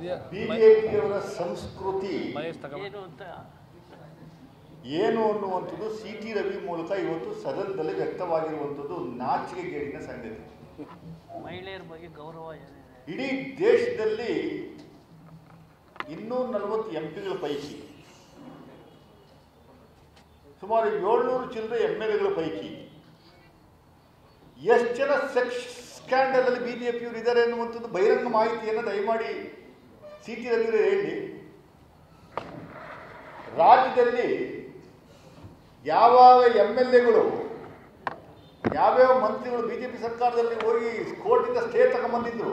ಬಿಜೆಪಿಯವರ ಸಂಸ್ಕೃತಿ ಏನು ಅನ್ನುವಂಥದ್ದು ಸಿ.ಟಿ. ರವಿ ಮೂಲಕ ಇವತ್ತು ಸದನದಲ್ಲಿ ವ್ಯಕ್ತವಾಗಿರುವಂಥದ್ದು ನಾಚಿಕೆಗೇಡಿನ ಸಂಗತಿ. ಮಹಿಳೆಯರ ಬಗ್ಗೆ ಗೌರವ ಇಡೀ ದೇಶದಲ್ಲಿ 240 ಎಂಪಿಗಳ ಪೈಕಿ ಸುಮಾರು 700 ಚಿಲ್ಲರೆ MLAಗಳ ಪೈಕಿ ಎಷ್ಟು ಜನ ಸೆಕ್ಸ್ ಸ್ಕ್ಯಾಂಡಲ್ ಅಲ್ಲಿ ಬಿಜೆಪಿಯವರು ಇದ್ದಾರೆ ಅನ್ನುವಂಥದ್ದು ಬಹಿರಂಗ ಮಾಹಿತಿಯನ್ನು ದಯಮಾಡಿ ಸಿ.ಟಿ. ರವಿ ಹೇಳಿ. ರಾಜ್ಯದಲ್ಲಿ ಯಾವ್ಯಾವ MLAಗಳು ಯಾವ್ಯಾವ ಮಂತ್ರಿಗಳು ಬಿಜೆಪಿ ಸರ್ಕಾರದಲ್ಲಿ ಹೋಗಿ ಕೋರ್ಟಿಂದ ಸ್ಟೇ ತಗೊಂಡ್ಬಂದಿದ್ರು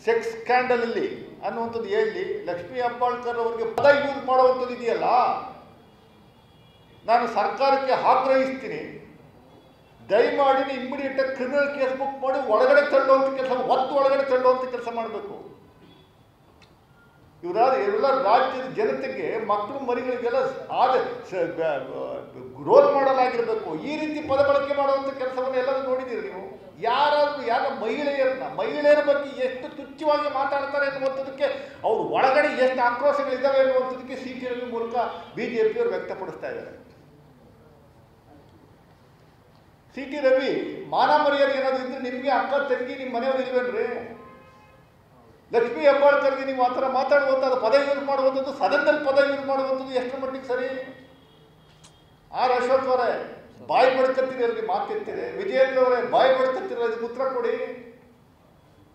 ಸೆಕ್ಸ್ ಸ್ಕ್ಯಾಂಡಲ್ ಅಲ್ಲಿ ಅನ್ನುವಂಥದ್ದು ಹೇಳಿ. ಲಕ್ಷ್ಮೀ ಹೆಬ್ಬಾಳ್ಕರ್ ಅವರಿಗೆ ಪದ ಯೂಸ್ ಮಾಡುವಂಥದ್ದು ಇದೆಯಲ್ಲ, ನಾನು ಸರ್ಕಾರಕ್ಕೆ ಆಗ್ರಹಿಸ್ತೀನಿ, ದಯಮಾಡಿ ಇಮ್ಮಿಡಿಯೇಟ್ ಕ್ರಿಮಿನಲ್ ಕೇಸ್ ಬುಕ್ ಮಾಡಿ ಒಳಗಡೆ ತಳ್ಳುವಂಥ ಕೆಲಸ, ಒಳಗಡೆ ತಳ್ಳುವಂಥ ಕೆಲಸ ಮಾಡಬೇಕು. ಇವರಾದ ಎಲ್ಲ ರಾಜ್ಯದ ಜನತೆಗೆ ಮಕ್ಕಳು ಮರಿಗಳಿಗೆಲ್ಲ ರೋಲ್ ಮಾಡಲಾಗಿರಬೇಕು. ಈ ರೀತಿ ಪದ ಬಳಕೆ ಮಾಡುವಂಥ ಕೆಲಸವನ್ನು ಎಲ್ಲರೂ ನೋಡಿದ್ದೀರಿ ನೀವು. ಯಾರ ಮಹಿಳೆಯರ ಬಗ್ಗೆ ಎಷ್ಟು ತುಚ್ಛವಾಗಿ ಮಾತಾಡ್ತಾರೆ ಎನ್ನುವಂಥದ್ದಕ್ಕೆ ಅವರು ಒಳಗಡೆ ಎಷ್ಟು ಆಕ್ರೋಶಗಳಿದ್ದಾವೆ ಎನ್ನುವಂಥದ್ದಕ್ಕೆ ಸಿ.ಟಿ. ರವಿ ಮೂಲಕ ಬಿಜೆಪಿಯವರು ವ್ಯಕ್ತಪಡಿಸ್ತಾ ಇದ್ದಾರೆ. ಸಿ.ಟಿ. ರವಿ ಮಾನ ಮರ್ಯಾದೆ ಏನಾದರೂ ಇದ್ರೆ ನಿಮಗೆ ಅಕ್ಕ ತಂಗಿ ನಿಮ್ಮ ಮನೆಯವರು ಇಲ್ವೇನ್ರಿ? ಲಕ್ಷ್ಮೀ ಹೆಬ್ಬಾಳ್ಕರ್ಗೆ ನೀವು ಆ ಥರ ಮಾತಾಡುವಂಥದ್ದು, ಪದ ಯೂಸ್ ಮಾಡುವಂಥದ್ದು, ಸದನದಲ್ಲಿ ಪದ ಯೂಸ್ ಮಾಡುವಂಥದ್ದು ಎಷ್ಟು ಮಟ್ಟಿಗೆ ಸರಿ? ಆರ್ ಅಶೋಕ್ ಅವರೇ ಬಾಯಿ ಬಡ್ಕತ್ತಿರೋರಿಗೆ ಮಾತೆತ್ತಿದೆ, ವಿಜಯೇಂದ್ರ ಅವರೇ ಬಾಯಿ ಬಡ್ಕತ್ತಿರೋ ಇದಕ್ಕೆ ಉತ್ತರ ಕೊಡಿ.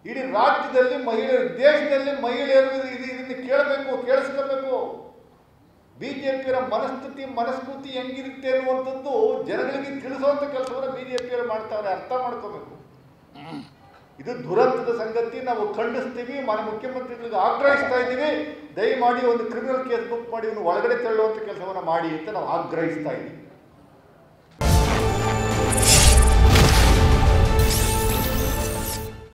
ಇಡೀ ರಾಜ್ಯದಲ್ಲಿ ಮಹಿಳೆಯರು, ದೇಶದಲ್ಲಿ ಮಹಿಳೆಯರು ಇದನ್ನು ಕೇಳಬೇಕು, ಕೇಳಿಸ್ಕೋಬೇಕು. ಬಿಜೆಪಿಯವರ ಮನಸ್ಕೃತಿ ಹೆಂಗಿರುತ್ತೆ ಅನ್ನುವಂಥದ್ದು ಜನಗಳಿಗೆ ತಿಳಿಸುವಂಥ ಕೆಲಸವನ್ನು ಬಿಜೆಪಿಯವರು ಮಾಡ್ತಾರೆ, ಅರ್ಥ ಮಾಡ್ಕೋಬೇಕು. ಇದು ದುರಂತದ ಸಂಗತಿ. ನಾವು ಖಂಡಿಸ್ತೀವಿ, ಮುಖ್ಯಮಂತ್ರಿಗಳಿಗೆ ಆಗ್ರಹಿಸ್ತಾ ಇದ್ದೀವಿ, ದಯಮಾಡಿ ಒಂದು ಕ್ರಿಮಿನಲ್ ಕೇಸ್ ಬುಕ್ ಮಾಡಿ ಒಳಗಡೆ ತಳ್ಳುವಂಥ ಕೆಲಸವನ್ನು ಮಾಡಿ ಅಂತ ನಾವು ಆಗ್ರಹಿಸ್ತಾ ಇದ್ದೀವಿ.